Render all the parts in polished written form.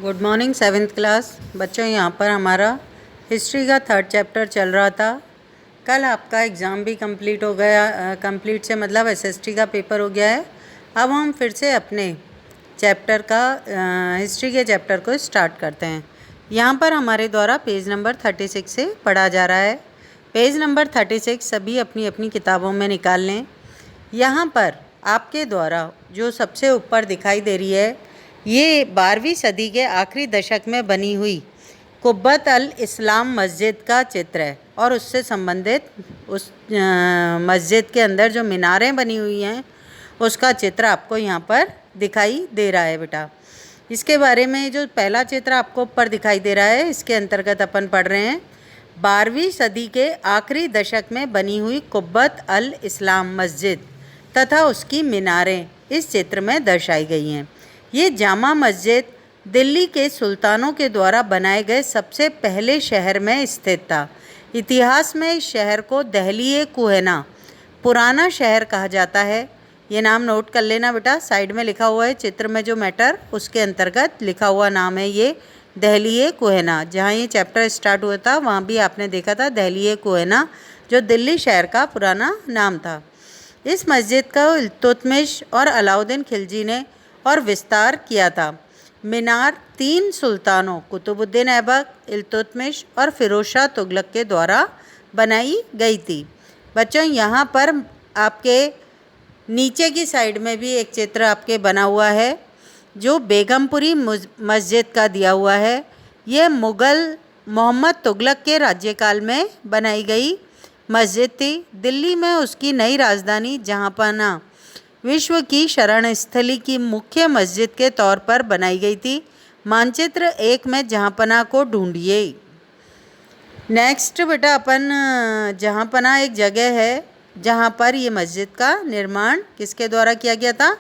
Good morning seventh class बच्चों। यहाँ पर हमारा हिस्ट्री का थर्ड चैप्टर चल रहा था। कल आपका एग्ज़ाम भी कंप्लीट हो गया। कंप्लीट से मतलब एसएसटी का पेपर हो गया है। अब हम फिर से अपने चैप्टर का हिस्ट्री के चैप्टर को स्टार्ट करते हैं। यहाँ पर हमारे द्वारा पेज नंबर 36 से पढ़ा जा रहा है। पेज नंबर 36 सभी अपनी अपनी किताबों में निकाल लें। यहाँ पर आपके द्वारा जो सबसे ऊपर दिखाई दे रही है, ये 12वीं सदी के आखिरी दशक में बनी हुई कुब्बत अल इस्लाम मस्जिद का चित्र है और उससे संबंधित उस मस्जिद के अंदर जो मीनारें बनी हुई हैं उसका चित्र आपको यहाँ पर दिखाई दे रहा है बेटा। इसके बारे में जो पहला चित्र आपको ऊपर दिखाई दे रहा है, इसके अंतर्गत अपन पढ़ रहे हैं 12वीं सदी के आखिरी दशक में बनी हुई कुब्बत अल इस्लाम मस्जिद तथा उसकी मीनारें इस चित्र में दर्शाई गई हैं। ये जामा मस्जिद दिल्ली के सुल्तानों के द्वारा बनाए गए सबसे पहले शहर में स्थित था। इतिहास में इस शहर को दहली कुहना पुराना शहर कहा जाता है। ये नाम नोट कर लेना बेटा, साइड में लिखा हुआ है चित्र में जो मैटर उसके अंतर्गत लिखा हुआ नाम है ये दहली कुहना। जहाँ ये चैप्टर स्टार्ट हुआ था वहाँ भी आपने देखा था दहली कुहना, जो दिल्ली शहर का पुराना नाम था। इस मस्जिद का इल्तुतमिश और अलाउद्दीन खिलजी ने और विस्तार किया था। मीनार 3 सुल्तानों कुतुबुद्दीन ऐबक, इल्तुतमिश और फिरोज शाह तुगलक के द्वारा बनाई गई थी। बच्चों यहाँ पर आपके नीचे की साइड में भी एक चित्र आपके बना हुआ है जो बेगमपुरी मस्जिद का दिया हुआ है। यह मुग़ल मोहम्मद तुगलक के राज्यकाल में बनाई गई मस्जिद थी। दिल्ली में उसकी नई राजधानी जहांपना विश्व की शरण स्थली की मुख्य मस्जिद के तौर पर बनाई गई थी। मानचित्र 1 में जहांपना को ढूंढिए। नेक्स्ट बेटा अपन जहांपना एक जगह है जहां पर ये मस्जिद का निर्माण किसके द्वारा किया गया था?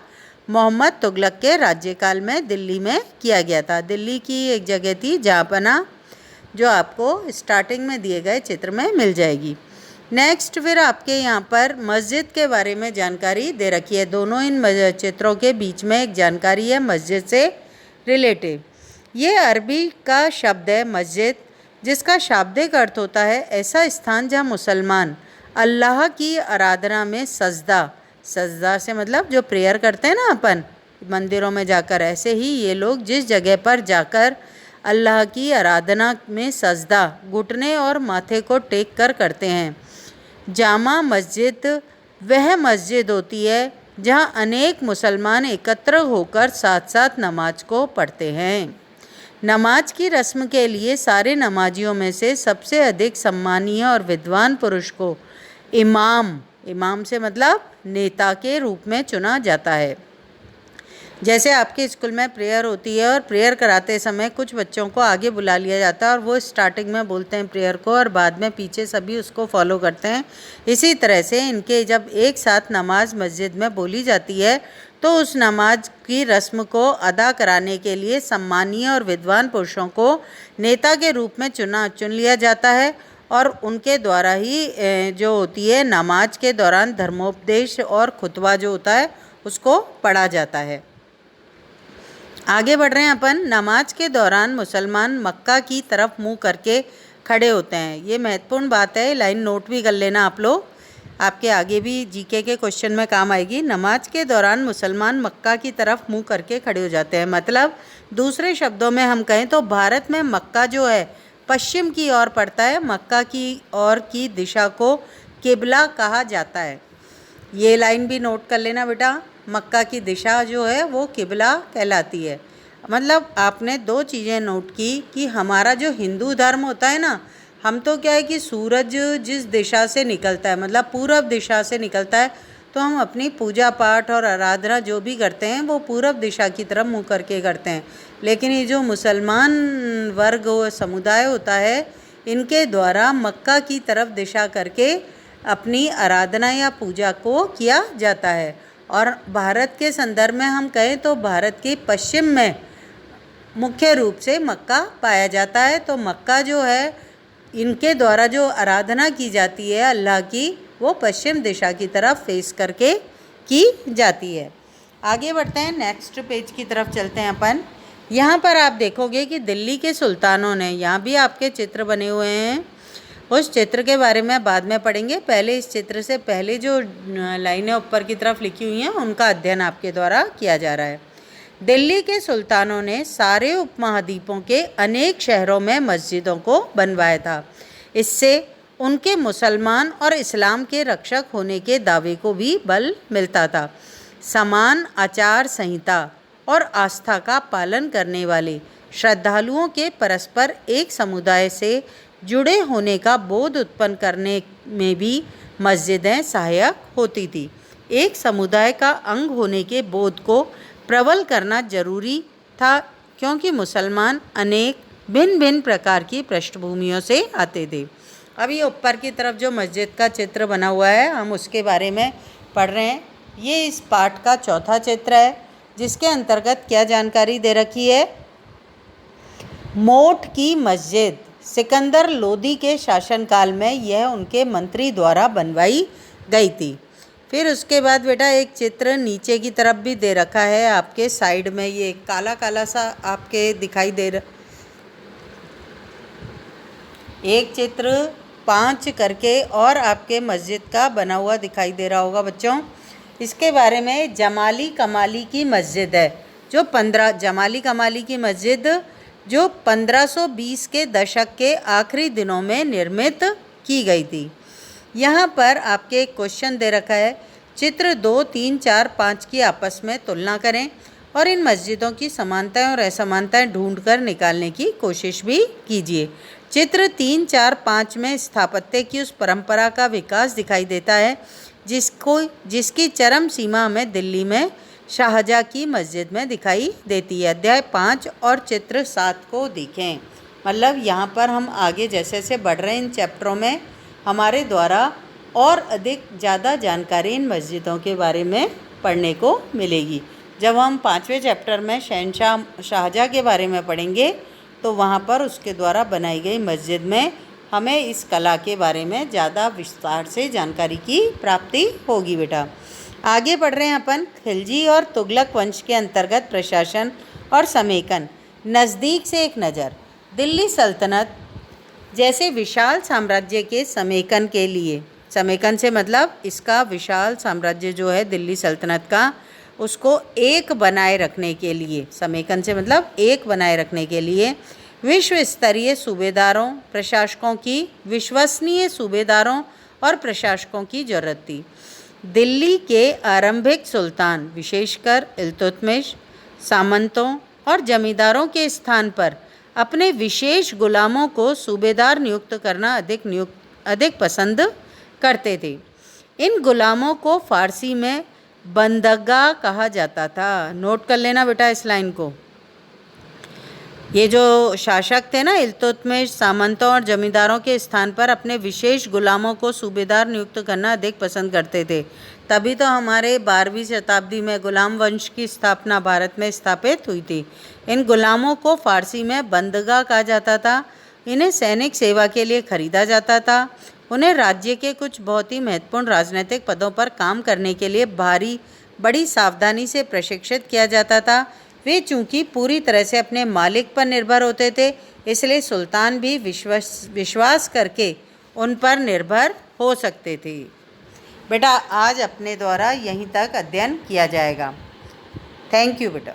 मोहम्मद तुगलक के राज्यकाल में दिल्ली में किया गया था। दिल्ली की एक जगह थी जहांपना, जो आपको स्टार्टिंग में दिए गए चित्र में मिल जाएगी। नेक्स्ट फिर आपके यहाँ पर मस्जिद के बारे में जानकारी दे रखी है। दोनों इन चित्रों के बीच में एक जानकारी है मस्जिद से रिलेटेड। ये अरबी का शब्द है मस्जिद, जिसका शाब्दिक अर्थ होता है ऐसा स्थान जहाँ मुसलमान अल्लाह की आराधना में सजदा से मतलब जो प्रेयर करते हैं ना अपन मंदिरों में जाकर, ऐसे ही ये लोग जिस जगह पर जाकर अल्लाह की आराधना में सजदा घुटने और माथे को टेक कर करते हैं। जामा मस्जिद वह मस्जिद होती है जहां अनेक मुसलमान एकत्र होकर साथ साथ नमाज को पढ़ते हैं। नमाज की रस्म के लिए सारे नमाजियों में से सबसे अधिक सम्मानीय और विद्वान पुरुष को इमाम से मतलब नेता के रूप में चुना जाता है। जैसे आपके स्कूल में प्रेयर होती है और प्रेयर कराते समय कुछ बच्चों को आगे बुला लिया जाता है और वो स्टार्टिंग में बोलते हैं प्रेयर को और बाद में पीछे सभी उसको फॉलो करते हैं। इसी तरह से इनके जब एक साथ नमाज मस्जिद में बोली जाती है तो उस नमाज की रस्म को अदा कराने के लिए सम्मानीय और विद्वान पुरुषों को नेता के रूप में चुन लिया जाता है और उनके द्वारा ही जो होती है नमाज के दौरान धर्मोपदेश और खुतबा जो होता है उसको पढ़ा जाता है। आगे बढ़ रहे हैं अपन। नमाज के दौरान मुसलमान मक्का की तरफ मुंह करके खड़े होते हैं। ये महत्वपूर्ण बात है, लाइन नोट भी कर लेना आप लोग, आपके आगे भी जीके के क्वेश्चन में काम आएगी। नमाज के दौरान मुसलमान मक्का की तरफ मुंह करके खड़े हो जाते हैं। मतलब दूसरे शब्दों में हम कहें तो भारत में मक्का जो है पश्चिम की ओर पड़ता है। मक्का की ओर की दिशा को किबला कहा जाता है। ये लाइन भी नोट कर लेना बेटा, मक्का की दिशा जो है वो किबला कहलाती है। मतलब आपने 2 चीज़ें नोट की कि हमारा जो हिंदू धर्म होता है ना, हम तो क्या है कि सूरज जिस दिशा से निकलता है मतलब पूरब दिशा से निकलता है तो हम अपनी पूजा पाठ और आराधना जो भी करते हैं वो पूरब दिशा की तरफ मुँह करके करते हैं। लेकिन ये जो मुसलमान वर्ग समुदाय होता है इनके द्वारा मक्का की तरफ दिशा करके अपनी आराधना या पूजा को किया जाता है। और भारत के संदर्भ में हम कहें तो भारत के पश्चिम में मुख्य रूप से मक्का पाया जाता है। तो मक्का जो है इनके द्वारा जो आराधना की जाती है अल्लाह की, वो पश्चिम दिशा की तरफ फेस करके की जाती है। आगे बढ़ते हैं, नेक्स्ट पेज की तरफ चलते हैं अपन। यहाँ पर आप देखोगे कि दिल्ली के सुल्तानों ने, यहाँ भी आपके चित्र बने हुए हैं, उस चित्र के बारे में बाद में पढ़ेंगे। पहले इस चित्र से पहले जो लाइनें ऊपर की तरफ लिखी हुई हैं उनका अध्ययन आपके द्वारा किया जा रहा है। दिल्ली के सुल्तानों ने सारे उपमहाद्वीपों के अनेक शहरों में मस्जिदों को बनवाया था। इससे उनके मुसलमान और इस्लाम के रक्षक होने के दावे को भी बल मिलता था। समान आचार संहिता और आस्था का पालन करने वाले श्रद्धालुओं के परस्पर एक समुदाय से जुड़े होने का बोध उत्पन्न करने में भी मस्जिदें सहायक होती थी। एक समुदाय का अंग होने के बोध को प्रबल करना जरूरी था, क्योंकि मुसलमान अनेक भिन्न भिन्न प्रकार की पृष्ठभूमियों से आते थे। अब ये ऊपर की तरफ जो मस्जिद का चित्र बना हुआ है, हम उसके बारे में पढ़ रहे हैं। ये इस पाठ का चौथा चित्र है, जिसके अंतर्गत क्या जानकारी दे रखी है। मोठ की मस्जिद सिकंदर लोदी के शासनकाल में यह उनके मंत्री द्वारा बनवाई गई थी। फिर उसके बाद बेटा एक चित्र नीचे की तरफ भी दे रखा है आपके साइड में, ये काला काला सा आपके दिखाई दे रहा, एक चित्र 5 करके और आपके मस्जिद का बना हुआ दिखाई दे रहा होगा बच्चों। इसके बारे में जमाली कमाली की मस्जिद है, जो 15 जमाली कमाली की मस्जिद जो 1520 के दशक के आखिरी दिनों में निर्मित की गई थी। यहाँ पर आपके एक क्वेश्चन दे रखा है, चित्र 2, 3, 4, 5 की आपस में तुलना करें और इन मस्जिदों की समानताएं और असमानताएं ढूंढकर निकालने की कोशिश भी कीजिए। चित्र 3, 4, 5 में स्थापत्य की उस परंपरा का विकास दिखाई देता है जिसकी चरम सीमा हमें दिल्ली में शाहजहाँ की मस्जिद में दिखाई देती है। अध्याय 5 और चित्र 7 को देखें। मतलब यहाँ पर हम आगे जैसे जैसे बढ़ रहे हैं इन चैप्टरों में हमारे द्वारा और अधिक ज़्यादा जानकारी इन मस्जिदों के बारे में पढ़ने को मिलेगी। जब हम 5वें चैप्टर में शहंशाह शाहजहाँ के बारे में पढ़ेंगे तो वहाँ पर उसके द्वारा बनाई गई मस्जिद में हमें इस कला के बारे में ज़्यादा विस्तार से जानकारी की प्राप्ति होगी बेटा। आगे बढ़ रहे हैं अपन। खिलजी और तुगलक वंश के अंतर्गत प्रशासन और समेकन, नज़दीक से एक नज़र। दिल्ली सल्तनत जैसे विशाल साम्राज्य के समेकन के लिए, समेकन से मतलब इसका विशाल साम्राज्य जो है दिल्ली सल्तनत का, उसको एक बनाए रखने के लिए, समेकन से मतलब एक बनाए रखने के लिए विश्व स्तरीय सूबेदारों प्रशासकों की, विश्वसनीय सूबेदारों और प्रशासकों की जरूरत थी। दिल्ली के आरंभिक सुल्तान विशेषकर इल्तुतमिश सामंतों और जमींदारों के स्थान पर अपने विशेष गुलामों को सूबेदार नियुक्त करना अधिक पसंद करते थे। इन गुलामों को फारसी में बंदगा कहा जाता था। नोट कर लेना बेटा इस लाइन को। ये जो शासक थे ना इल्तुतमिश, सामंतों और जमींदारों के स्थान पर अपने विशेष गुलामों को सूबेदार नियुक्त करना अधिक पसंद करते थे। तभी तो हमारे 12वीं शताब्दी में गुलाम वंश की स्थापना भारत में स्थापित हुई थी। इन गुलामों को फारसी में बंदगा कहा जाता था। इन्हें सैनिक सेवा के लिए खरीदा जाता था। उन्हें राज्य के कुछ बहुत ही महत्वपूर्ण राजनीतिक पदों पर काम करने के लिए बड़ी सावधानी से प्रशिक्षित किया जाता था। वे चूंकि पूरी तरह से अपने मालिक पर निर्भर होते थे, इसलिए सुल्तान भी विश्वास करके उन पर निर्भर हो सकते थे। बेटा आज अपने द्वारा यहीं तक अध्ययन किया जाएगा। थैंक यू बेटा।